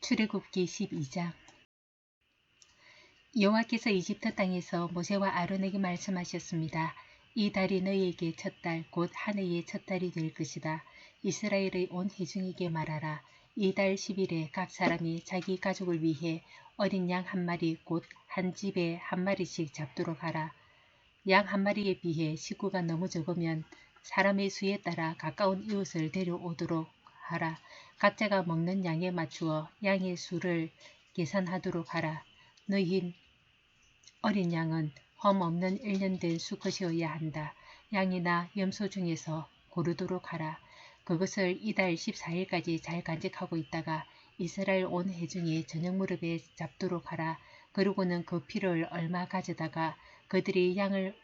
출애굽기 12장. 여호와께서 이집트 땅에서 모세와 아론에게 말씀하셨습니다. 이 달이 너희에게 첫 달 곧 한 해의 첫 달이 될 것이다. 이스라엘의 온 회중에게 말하라. 이 달 10일에 각 사람이 자기 가족을 위해 어린 양 한 마리 곧 한 집에 한 마리씩 잡도록 하라. 양 한 마리에 비해 식구가 너무 적으면 사람의 수에 따라 가까운 이웃을 데려오도록 하라. 각자가 먹는 양에 맞추어 양의 수를 계산하도록 하라. 너희 어린 양은 험 없는 1년 된 수컷이어야 한다. 양이나 염소 중에서 고르도록 하라. 그것을 이달 14일까지 잘 간직하고 있다가 이스라엘 온 회중이 저녁 무렵에 잡도록 하라. 그리고는 그 피를 얼마 가져다가 그들이 양을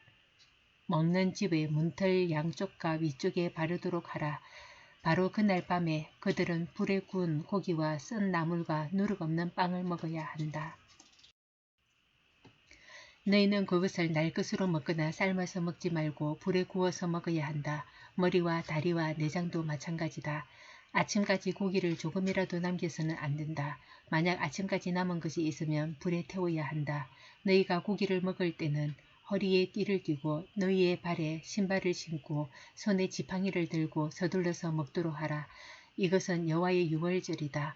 먹는 집의 문틀 양쪽과 위쪽에 바르도록 하라. 바로 그날 밤에 그들은 불에 구운 고기와 쓴 나물과 누룩 없는 빵을 먹어야 한다. 너희는 그것을 날 것으로 먹거나 삶아서 먹지 말고 불에 구워서 먹어야 한다. 머리와 다리와 내장도 마찬가지다. 아침까지 고기를 조금이라도 남겨서는 안 된다. 만약 아침까지 남은 것이 있으면 불에 태워야 한다. 너희가 고기를 먹을 때는 허리에 띠를 띠고 너희의 발에 신발을 신고 손에 지팡이를 들고 서둘러서 먹도록 하라. 이것은 여호와의 유월절이다.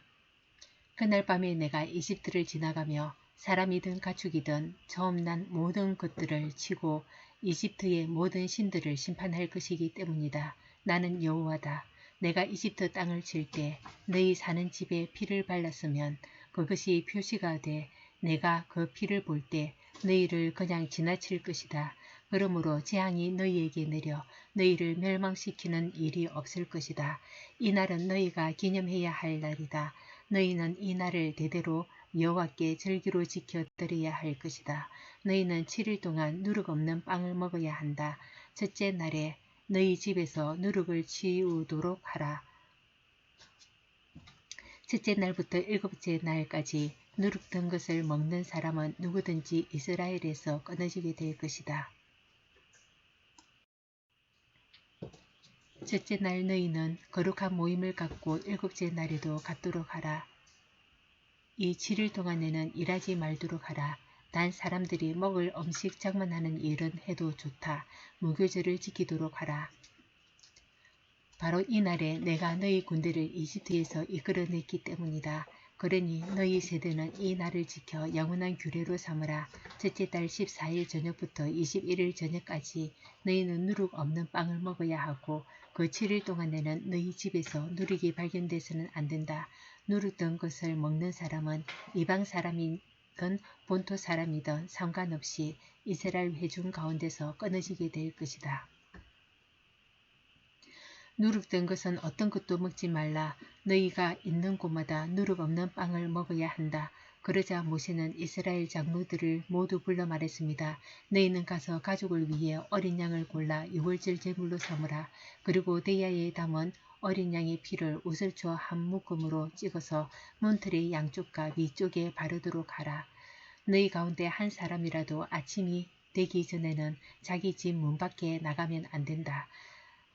그날 밤에 내가 이집트를 지나가며 사람이든 가축이든 처음 난 모든 것들을 치고 이집트의 모든 신들을 심판할 것이기 때문이다. 나는 여호와다. 내가 이집트 땅을 칠 때 너희 사는 집에 피를 발랐으면 그것이 표시가 돼 내가 그 피를 볼 때 너희를 그냥 지나칠 것이다. 그러므로 재앙이 너희에게 내려 너희를 멸망시키는 일이 없을 것이다. 이 날은 너희가 기념해야 할 날이다. 너희는 이 날을 대대로 여호와께 절기로 지켜 드려야 할 것이다. 너희는 7일 동안 누룩 없는 빵을 먹어야 한다. 첫째 날에 너희 집에서 누룩을 치우도록 하라. 첫째 날부터 일곱째 날까지 누룩 든 것을 먹는 사람은 누구든지 이스라엘에서 끊어지게 될 것이다. 첫째 날 너희는 거룩한 모임을 갖고 일곱째 날에도 갖도록 하라. 이 7일 동안에는 일하지 말도록 하라. 단 사람들이 먹을 음식 장만하는 일은 해도 좋다. 무교절을 지키도록 하라. 바로 이 날에 내가 너희 군대를 이집트에서 이끌어냈기 때문이다. 그러니 너희 세대는 이 날을 지켜 영원한 규례로 삼으라. 첫째 달 14일 저녁부터 21일 저녁까지 너희는 누룩 없는 빵을 먹어야 하고 그 7일 동안에는 너희 집에서 누룩이 발견돼서는 안 된다. 누룩 든 것을 먹는 사람은 이방 사람이든 본토 사람이든 상관없이 이스라엘 회중 가운데서 끊어지게 될 것이다. 누룩 든 것은 어떤 것도 먹지 말라. 너희가 있는 곳마다 누룩 없는 빵을 먹어야 한다. 그러자 모세는 이스라엘 장로들을 모두 불러 말했습니다. 너희는 가서 가족을 위해 어린 양을 골라 유월절 제물로 삼으라. 그리고 대야에 담은 어린 양의 피를 우슬초 한 묶음으로 찍어서 문틀의 양쪽과 위쪽에 바르도록 하라. 너희 가운데 한 사람이라도 아침이 되기 전에는 자기 집 문 밖에 나가면 안 된다.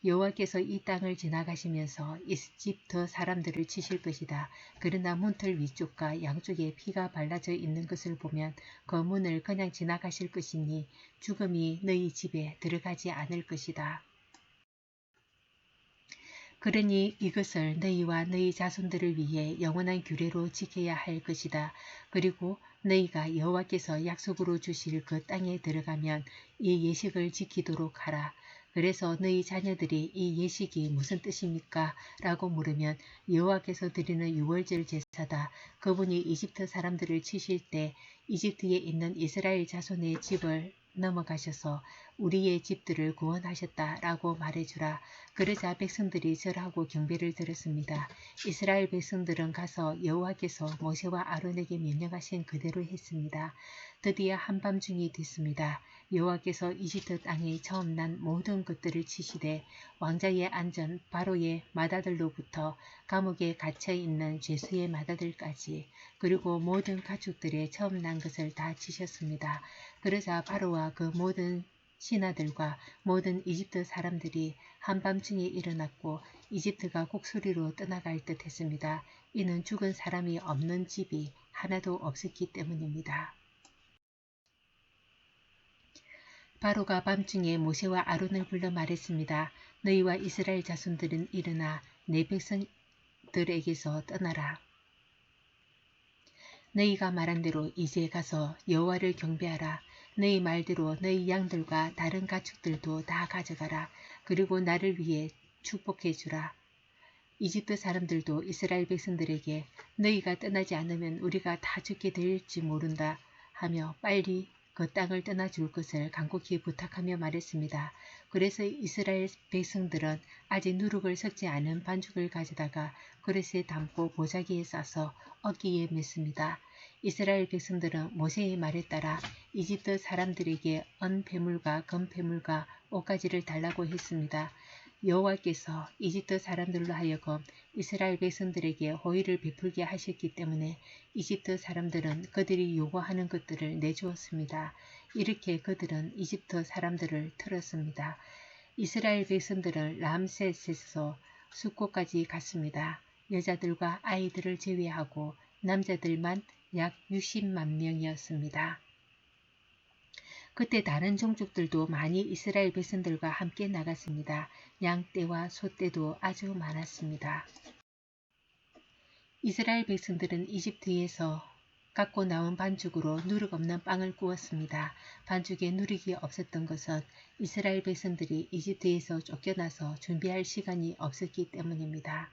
여호와께서 이 땅을 지나가시면서 이집트 사람들을 치실 것이다. 그러나 문틀 위쪽과 양쪽에 피가 발라져 있는 것을 보면 그 문을 그냥 지나가실 것이니 죽음이 너희 집에 들어가지 않을 것이다. 그러니 이것을 너희와 너희 자손들을 위해 영원한 규례로 지켜야 할 것이다. 그리고 너희가 여호와께서 약속으로 주실 그 땅에 들어가면 이 예식을 지키도록 하라. 그래서 너희 자녀들이 이 예식이 무슨 뜻입니까? 라고 물으면 여호와께서 드리는 유월절 제사다. 그분이 이집트 사람들을 치실 때 이집트에 있는 이스라엘 자손의 집을 넘어가셔서 우리의 집들을 구원하셨다 라고 말해주라. 그러자 백성들이 절하고 경배를 드렸습니다. 이스라엘 백성들은 가서 여호와께서 모세와 아론에게 명령하신 그대로 했습니다. 드디어 한밤중이 됐습니다. 여호와께서 이집트 땅에 처음 난 모든 것들을 치시되 왕자에 앉은 바로의 맏아들로부터 감옥에 갇혀있는 죄수의 맏아들까지 그리고 모든 가축들의 처음 난 것을 다 치셨습니다. 그러자 바로와 그 모든 신하들과 모든 이집트 사람들이 한밤중에 일어났고 이집트가 곡소리로 떠나갈 듯 했습니다. 이는 죽은 사람이 없는 집이 하나도 없었기 때문입니다. 바로가 밤중에 모세와 아론을 불러 말했습니다. 너희와 이스라엘 자손들은 일어나 내 백성들에게서 떠나라. 너희가 말한 대로 이제 가서 여호와를 경배하라. 너희 말대로 너희 양들과 다른 가축들도 다 가져가라. 그리고 나를 위해 축복해 주라. 이집트 사람들도 이스라엘 백성들에게 너희가 떠나지 않으면 우리가 다 죽게 될지 모른다 하며 빨리 그 땅을 떠나줄 것을 간곡히 부탁하며 말했습니다. 그래서 이스라엘 백성들은 아직 누룩을 섞지 않은 반죽을 가져다가 그릇에 담고 보자기에 싸서 어기에 맸습니다. 이스라엘 백성들은 모세의 말에 따라 이집트 사람들에게 은폐물과 금폐물과 옷가지를 달라고 했습니다. 여호와께서 이집트 사람들로 하여금 이스라엘 백성들에게 호의를 베풀게 하셨기 때문에 이집트 사람들은 그들이 요구하는 것들을 내주었습니다. 이렇게 그들은 이집트 사람들을 틀었습니다. 이스라엘 백성들은 람셋에서 숫곳까지 갔습니다. 여자들과 아이들을 제외하고 남자들만 약 60만 명이었습니다. 그때 다른 종족들도 많이 이스라엘 백성들과 함께 나갔습니다. 양떼와 소떼도 아주 많았습니다. 이스라엘 백성들은 이집트에서 갖고 나온 반죽으로 누룩 없는 빵을 구웠습니다. 반죽에 누룩이 없었던 것은 이스라엘 백성들이 이집트에서 쫓겨나서 준비할 시간이 없었기 때문입니다.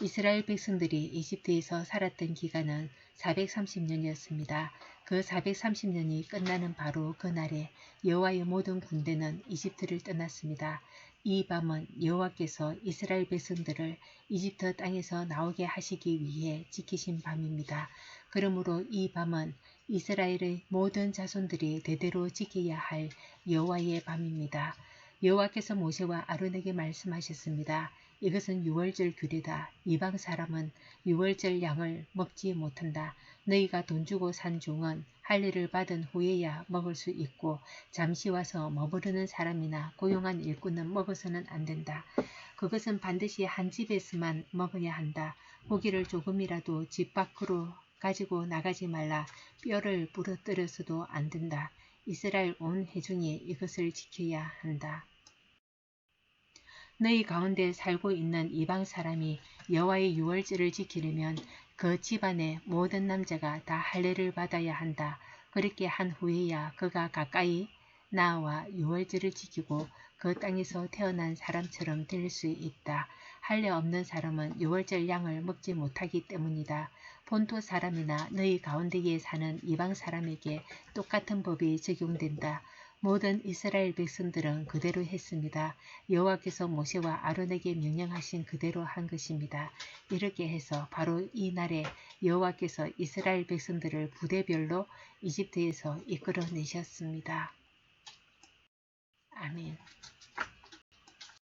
이스라엘 백성들이 이집트에서 살았던 기간은 430년이었습니다. 그 430년이 끝나는 바로 그날에 여호와의 모든 군대는 이집트를 떠났습니다. 이 밤은 여호와께서 이스라엘 백성들을 이집트 땅에서 나오게 하시기 위해 지키신 밤입니다. 그러므로 이 밤은 이스라엘의 모든 자손들이 대대로 지켜야 할 여호와의 밤입니다. 여호와께서 모세와 아론에게 말씀하셨습니다. 이것은 유월절 규례다. 이방 사람은 유월절 양을 먹지 못한다. 너희가 돈 주고 산 종은 할례를 받은 후에야 먹을 수 있고 잠시 와서 머무르는 사람이나 고용한 일꾼은 먹어서는 안 된다. 그것은 반드시 한 집에서만 먹어야 한다. 고기를 조금이라도 집 밖으로 가지고 나가지 말라. 뼈를 부러뜨려서도 안 된다. 이스라엘 온 회중이 이것을 지켜야 한다. 너희 가운데 살고 있는 이방 사람이 여호와의 유월절을 지키려면 그 집안의 모든 남자가 다 할례를 받아야 한다. 그렇게 한 후에야 그가 가까이 나와 유월절을 지키고 그 땅에서 태어난 사람처럼 될 수 있다. 할례 없는 사람은 유월절 양을 먹지 못하기 때문이다. 본토 사람이나 너희 가운데에 사는 이방 사람에게 똑같은 법이 적용된다. 모든 이스라엘 백성들은 그대로 했습니다. 여호와께서 모세와 아론에게 명령하신 그대로 한 것입니다. 이렇게 해서 바로 이 날에 여호와께서 이스라엘 백성들을 부대별로 이집트에서 이끌어내셨습니다. 아멘.